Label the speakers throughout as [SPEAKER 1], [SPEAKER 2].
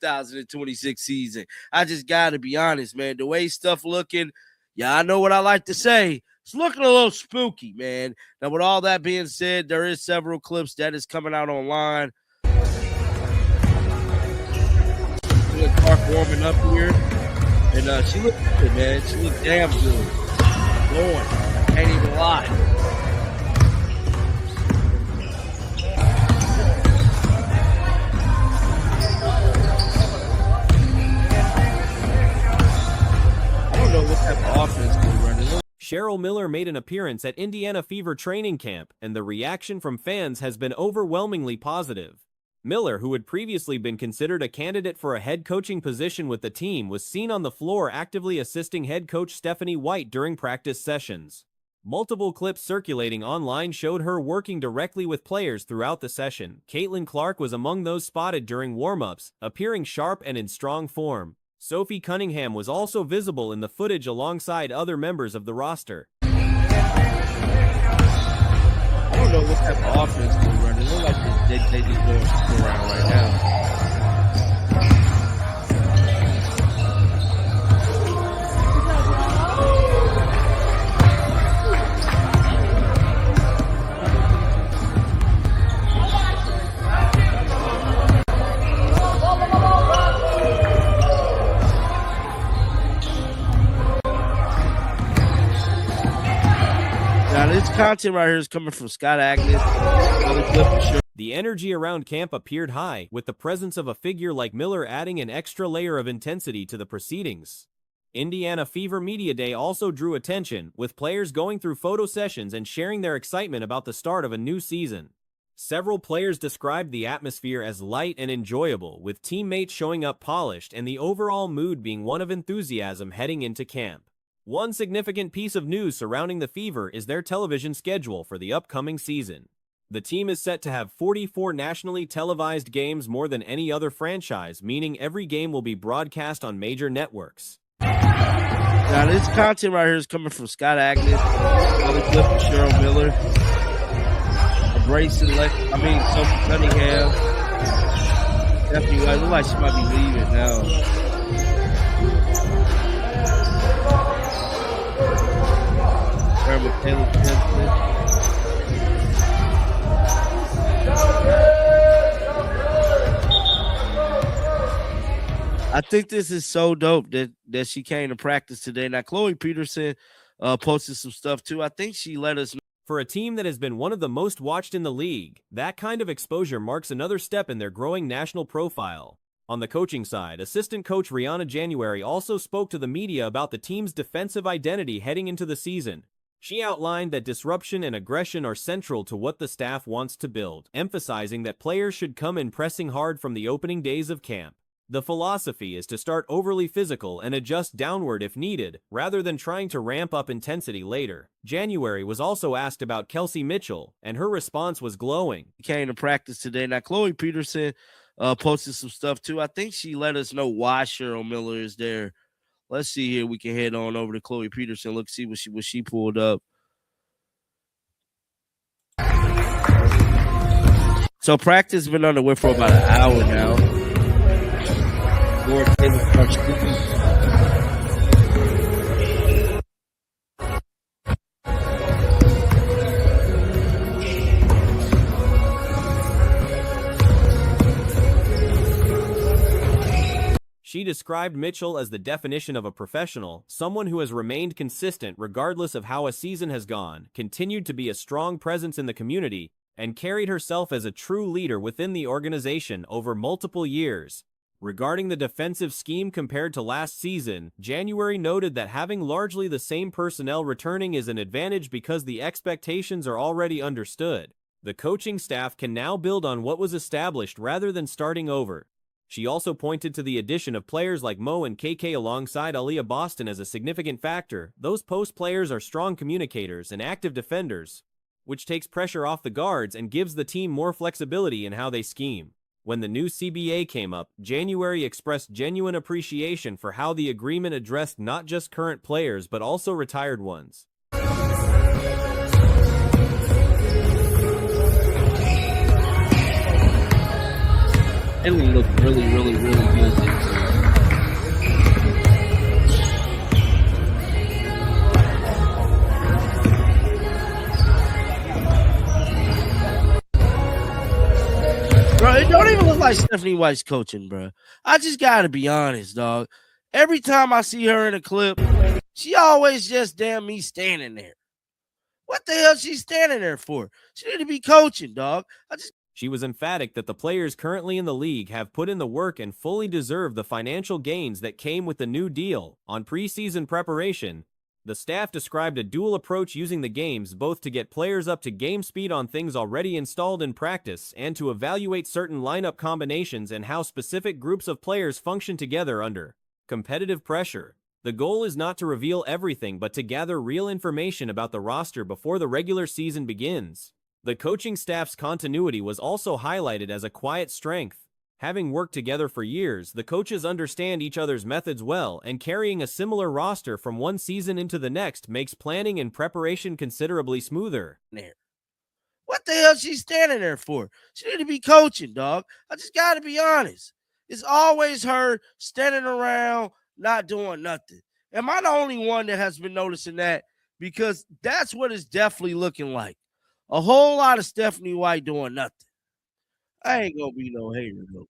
[SPEAKER 1] 2026 season. I just got to be honest, man. The way stuff looking, yeah, I know what I like to say. It's looking a little spooky, man. Now, with all that being said, there is several clips that is coming out online. Clark warming up here, and she looked good, man. She looked damn good. Going, can't even lie. I don't know what type of offense they're running.
[SPEAKER 2] Cheryl Miller made an appearance at Indiana Fever training camp, and the reaction from fans has been overwhelmingly positive. Miller, who had previously been considered a candidate for a head coaching position with the team, was seen on the floor actively assisting head coach Stephanie White during practice sessions. Multiple clips circulating online showed her working directly with players throughout the session. Caitlin Clark was among those spotted during warm-ups, appearing sharp and in strong form. Sophie Cunningham was also visible in the footage alongside other members of the roster.
[SPEAKER 1] I don't know what type of offense they're running. It looks like they just going around right now. Now, this content right here is coming from Scott Agnes.
[SPEAKER 2] The energy around camp appeared high, with the presence of a figure like Miller adding an extra layer of intensity to the proceedings. Indiana Fever Media Day also drew attention, with players going through photo sessions and sharing their excitement about the start of a new season. Several players described the atmosphere as light and enjoyable, with teammates showing up polished and the overall mood being one of enthusiasm heading into camp. One significant piece of news surrounding the Fever is their television schedule for the upcoming season. The team is set to have 44 nationally televised games, more than any other franchise, meaning every game will be broadcast on major networks.
[SPEAKER 1] Now, this content right here is coming from Scott Agnes, another clip from Cheryl Miller, Sophie Cunningham. Definitely, I look like she might be leaving now. I think this is so dope that she came to practice today. Now, Chloe Peterson posted some stuff too. I think she let us know.
[SPEAKER 2] For a team that has been one of the most watched in the league, that kind of exposure marks another step in their growing national profile. On the coaching side, assistant coach Rihanna January also spoke to the media about the team's defensive identity heading into the season. She outlined that disruption and aggression are central to what the staff wants to build, emphasizing that players should come in pressing hard from the opening days of camp. The philosophy is to start overly physical and adjust downward if needed, rather than trying to ramp up intensity later. January was also asked about Kelsey Mitchell, and her response was glowing.
[SPEAKER 1] She came to practice today. Now, Chloe Peterson posted some stuff too. I think she let us know why Cheryl Miller is there. Let's see here. We can head on over to Chloe Peterson. Look, see what she pulled up. So practice has been underway for about an hour now.
[SPEAKER 2] She described Mitchell as the definition of a professional, someone who has remained consistent regardless of how a season has gone, continued to be a strong presence in the community, and carried herself as a true leader within the organization over multiple years. Regarding the defensive scheme compared to last season, January noted that having largely the same personnel returning is an advantage because the expectations are already understood. The coaching staff can now build on what was established rather than starting over. She also pointed to the addition of players like Mo and KK alongside Aaliyah Boston as a significant factor. Those post players are strong communicators and active defenders, which takes pressure off the guards and gives the team more flexibility in how they scheme. When the new CBA came up, January expressed genuine appreciation for how the agreement addressed not just current players but also retired ones.
[SPEAKER 1] It will look really, really, really good this year. Bro, it don't even look like Stephanie White's coaching, bro. I just gotta be honest, dog. Every time I see her in a clip, she always just damn me standing there. What the hell she standing there for? She need to be coaching, dog.
[SPEAKER 2] She was emphatic that the players currently in the league have put in the work and fully deserve the financial gains that came with the new deal. On preseason preparation, the staff described a dual approach using the games both to get players up to game speed on things already installed in practice and to evaluate certain lineup combinations and how specific groups of players function together under competitive pressure. The goal is not to reveal everything but to gather real information about the roster before the regular season begins. The coaching staff's continuity was also highlighted as a quiet strength. Having worked together for years, the coaches understand each other's methods well, and carrying a similar roster from one season into the next makes planning and preparation considerably smoother.
[SPEAKER 1] What the hell she standing there for? She need to be coaching, dog. I just gotta be honest. It's always her standing around, not doing nothing. Am I the only one that has been noticing that? Because that's what it's definitely looking like. A whole lot of Stephanie White doing nothing. I ain't gonna be no hater though.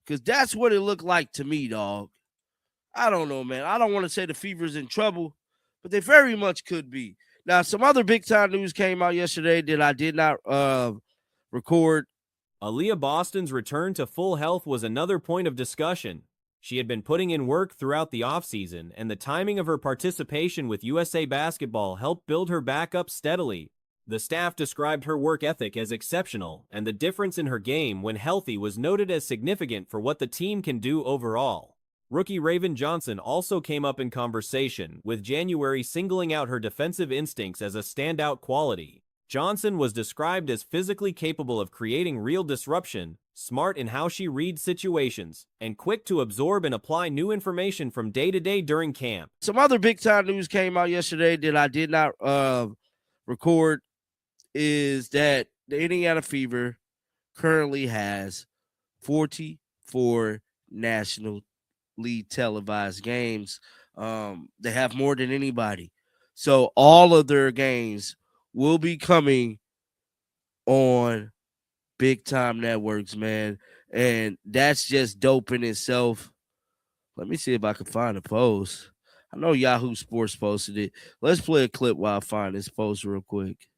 [SPEAKER 1] Because that's what it looked like to me, dog. I don't know, man. I don't want to say the Fever's in trouble, but they very much could be. Now, some other big-time news came out yesterday that I did not record.
[SPEAKER 2] Aaliyah Boston's return to full health was another point of discussion. She had been putting in work throughout the offseason, and the timing of her participation with USA Basketball helped build her back up steadily. The staff described her work ethic as exceptional, and the difference in her game when healthy was noted as significant for what the team can do overall. Rookie Raven Johnson also came up in conversation, with January singling out her defensive instincts as a standout quality. Johnson was described as physically capable of creating real disruption, smart in how she reads situations, and quick to absorb and apply new information from day to day during camp.
[SPEAKER 1] Some other big-time news came out yesterday that I did not record. Is that the Indiana Fever currently has 44 national league televised games. They have more than anybody. So all of their games will be coming on big time networks, man. And that's just dope in itself. Let me see if I can find a post. I know Yahoo Sports posted it. Let's play a clip while I find this post real quick.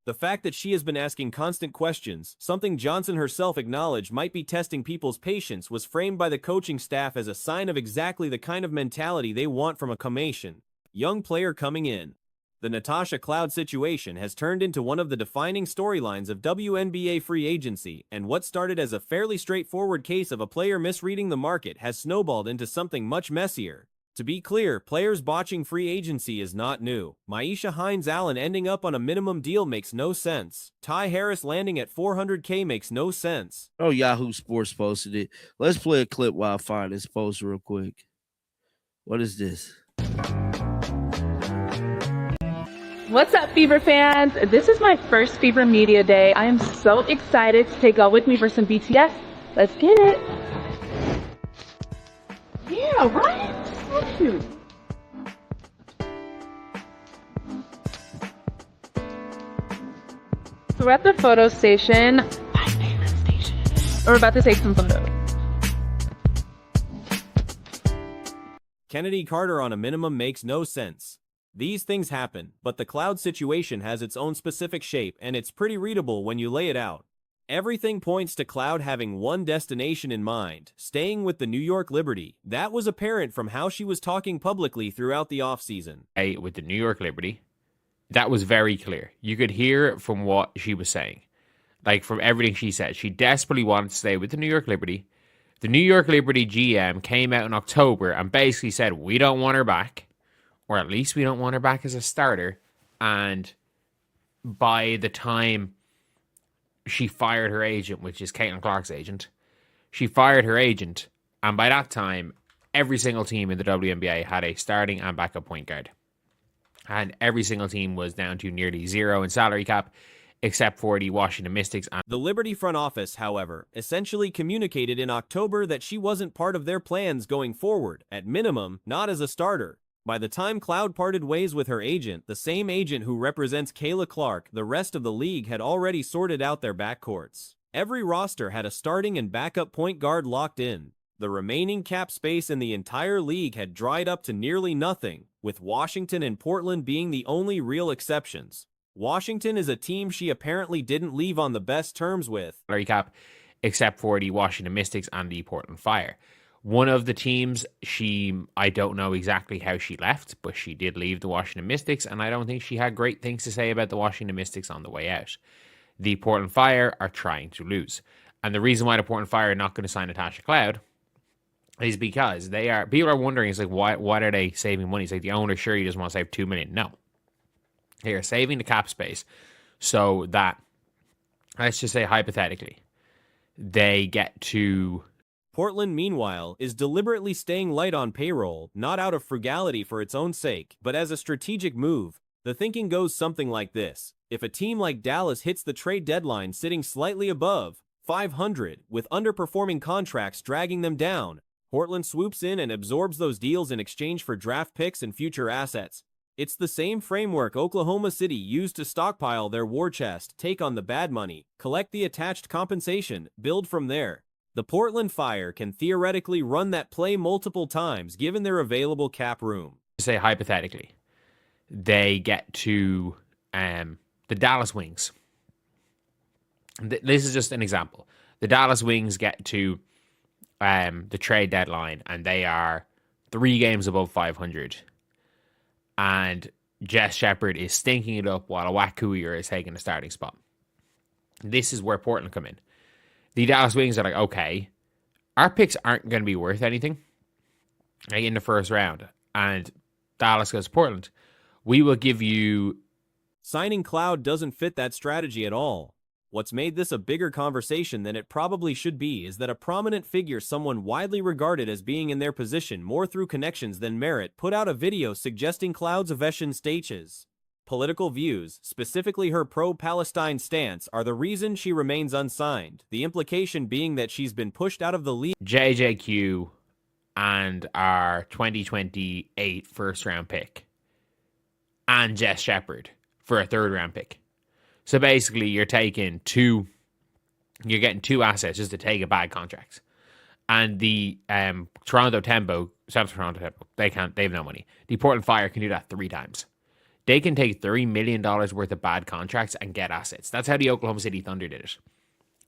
[SPEAKER 2] The fact that she has been asking constant questions, something Johnson herself acknowledged might be testing people's patience, was framed by the coaching staff as a sign of exactly the kind of mentality they want from a commation young player coming in. The Natasha Cloud situation has turned into one of the defining storylines of WNBA free agency, and what started as a fairly straightforward case of a player misreading the market has snowballed into something much messier. To be clear, players botching free agency is not new. Maisha Hines-Allen ending up on a minimum deal makes no sense. Ty Harris landing at $400K makes no sense.
[SPEAKER 1] Oh, Yahoo Sports posted it. Let's play a clip while I find this post real quick. What is this?
[SPEAKER 3] What's up, Fever fans? This is my first Fever Media Day. I am so excited to take y'all with me for some BTS. Let's get it. Yeah, right? So cute. So we're at the photo station. My favorite station. We're about to take some photos.
[SPEAKER 2] Kennedy Carter on a minimum makes no sense. These things happen, but the Cloud situation has its own specific shape, and it's pretty readable when you lay it out. Everything points to Cloud having one destination in mind, staying with the New York Liberty. That was apparent from how she was talking publicly throughout the offseason.
[SPEAKER 4] With the New York Liberty, that was very clear. You could hear from what she was saying. Like, from everything she said. She desperately wanted to stay with the New York Liberty. The New York Liberty GM came out in October and basically said, we don't want her back. Or at least we don't want her back as a starter. And by the time she fired her agent, which is Caitlin Clark's agent, she fired her agent. And by that time, every single team in the WNBA had a starting and backup point guard. And every single team was down to nearly zero in salary cap. except for the Washington Mystics. And
[SPEAKER 2] The Liberty front office, however, essentially communicated in October that she wasn't part of their plans going forward, at minimum, not as a starter. By the time Cloud parted ways with her agent, the same agent who represents Kayla Clark, the rest of the league had already sorted out their backcourts. Every roster had a starting and backup point guard locked in. The remaining cap space in the entire league had dried up to nearly nothing, with Washington and Portland being the only real exceptions. Washington is a team she apparently didn't leave on the best terms with.
[SPEAKER 4] salary cap, except for the Washington Mystics and the Portland Fire. One of the teams, I don't know exactly how she left, but she did leave the Washington Mystics, and I don't think she had great things to say about the Washington Mystics on the way out. The Portland Fire are trying to lose. And the reason why the Portland Fire are not going to sign Natasha Cloud is because people are wondering, it's like, why are they saving money? It's like the owner surely doesn't want to save $2 million. No. They are saving the cap space so that, let's just say hypothetically, they get to...
[SPEAKER 2] Portland, meanwhile, is deliberately staying light on payroll, not out of frugality for its own sake, but as a strategic move. The thinking goes something like this. If a team like Dallas hits the trade deadline sitting slightly above 500, with underperforming contracts dragging them down, Portland swoops in and absorbs those deals in exchange for draft picks and future assets. It's the same framework Oklahoma City used to stockpile their war chest, take on the bad money, collect the attached compensation, build from there. The Portland Fire can theoretically run that play multiple times given their available cap room.
[SPEAKER 4] Say hypothetically, they get to the Dallas Wings. This is just an example. The Dallas Wings get to the trade deadline and they are 3 games above 500. And Jess Shepard is stinking it up while Wakuya is taking a starting spot. This is where Portland come in. The Dallas Wings are like, okay, our picks aren't going to be worth anything in the first round. And Dallas goes, Portland, we will give you...
[SPEAKER 2] Signing Cloud doesn't fit that strategy at all. What's made this a bigger conversation than it probably should be is that a prominent figure, someone widely regarded as being in their position more through connections than merit, put out a video suggesting Cloud's eviction stages. Political views, specifically her pro-Palestine stance, are the reason she remains unsigned, the implication being that she's been pushed out of the league.
[SPEAKER 4] JJQ and our 2028 first-round pick, and Jess Shepard for a third-round pick. So basically, you're getting 2 assets just to take a bad contract. And the Toronto Tempo, South Toronto Tempo, they have no money. The Portland Fire can do that 3 times. They can take $3 million worth of bad contracts and get assets. That's how the Oklahoma City Thunder did it.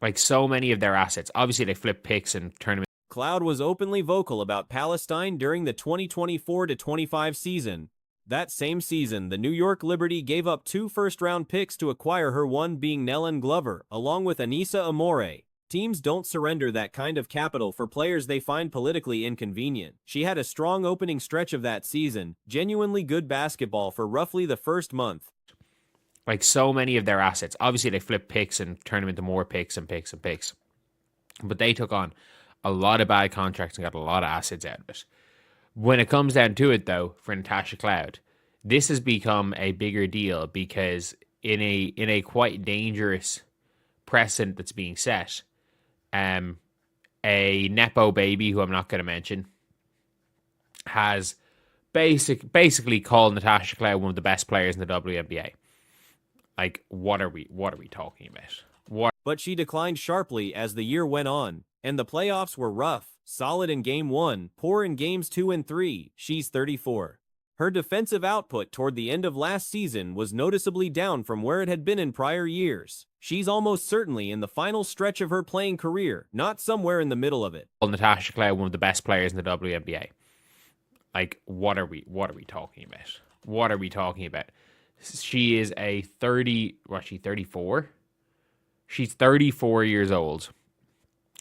[SPEAKER 4] Like so many of their assets. Obviously, they flip picks and tournaments.
[SPEAKER 2] Cloud was openly vocal about Palestine during the 2024-25 season. That same season, the New York Liberty gave up 2 first-round picks to acquire her, one being Nellen Glover, along with Anissa Amore. Teams don't surrender that kind of capital for players they find politically inconvenient. She had a strong opening stretch of that season, genuinely good basketball for roughly the first month.
[SPEAKER 4] Like so many of their assets. Obviously, they flip picks and turn them into more picks and picks and picks. But they took on a lot of bad contracts and got a lot of assets out of it. When it comes down to it, though, for Natasha Cloud, this has become a bigger deal because in a quite dangerous precedent that's being set, a Nepo baby, who I'm not going to mention, has basically called Natasha Cloud one of the best players in the WNBA. Like, what are we talking about?
[SPEAKER 2] But she declined sharply as the year went on, and the playoffs were rough, solid in Game 1, poor in Games 2 and 3. She's 34. Her defensive output toward the end of last season was noticeably down from where it had been in prior years. She's almost certainly in the final stretch of her playing career, not somewhere in the middle of it.
[SPEAKER 4] Natasha Cloud, one of the best players in the WNBA. Like, what are we talking about? What are we talking about? She is a 34? She's 34 years old.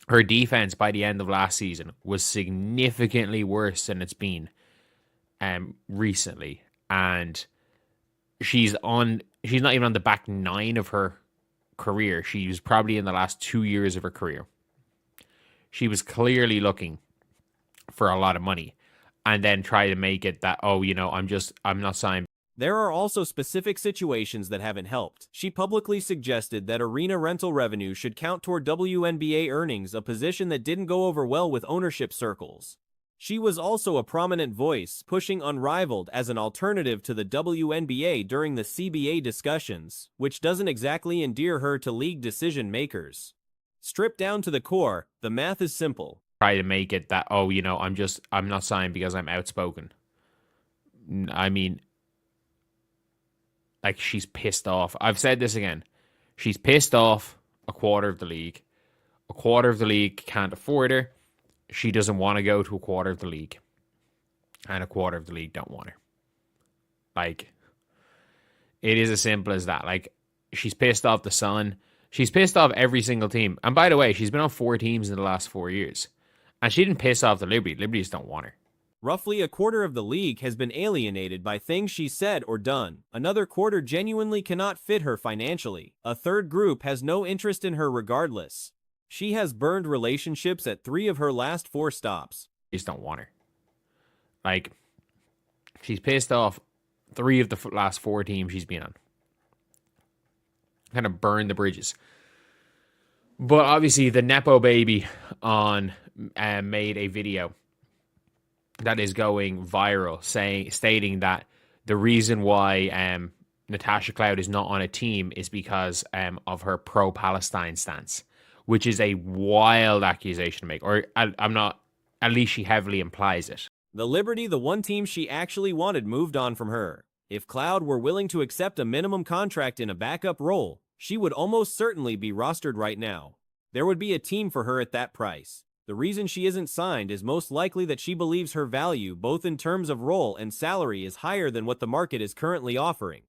[SPEAKER 4] Her defense by the end of last season was significantly worse than it's been recently. And she's not even on the back 9 of her career. She was probably in the last 2 years of her career. She was clearly looking for a lot of money and then try to make it that, I'm not signed.
[SPEAKER 2] There are also specific situations that haven't helped. She publicly suggested that arena rental revenue should count toward WNBA earnings, a position that didn't go over well with ownership circles. She was also a prominent voice, pushing Unrivaled as an alternative to the WNBA during the CBA discussions, which doesn't exactly endear her to league decision makers. Stripped down to the core, the math is simple.
[SPEAKER 4] Try to make it that, oh, I'm not signed because I'm outspoken. I mean, like, she's pissed off. I've said this again. She's pissed off a quarter of the league. A quarter of the league can't afford her. She doesn't want to go to a quarter of the league. And a quarter of the league don't want her. Like, it is as simple as that. Like, she's pissed off the Sun. She's pissed off every single team. And by the way, she's been on 4 teams in the last 4 years. And she didn't piss off the Liberty. Liberty just don't want her.
[SPEAKER 2] Roughly a quarter of the league has been alienated by things she said or done. Another quarter genuinely cannot fit her financially. A third group has no interest in her regardless. She has burned relationships at 3 of her last 4 stops.
[SPEAKER 4] They just don't want her. Like, she's pissed off 3 of the last 4 teams she's been on. Kind of burned the bridges. But obviously, the Nepo baby made a video that is going viral, stating that the reason why Natasha Cloud is not on a team is because of her pro-Palestine stance, which is a wild accusation to make. Or I'm not, at least she heavily implies it.
[SPEAKER 2] The Liberty, the one team she actually wanted, moved on from her. If Cloud were willing to accept a minimum contract in a backup role, she would almost certainly be rostered right now. There would be a team for her at that price. The reason she isn't signed is most likely that she believes her value, both in terms of role and salary, is higher than what the market is currently offering.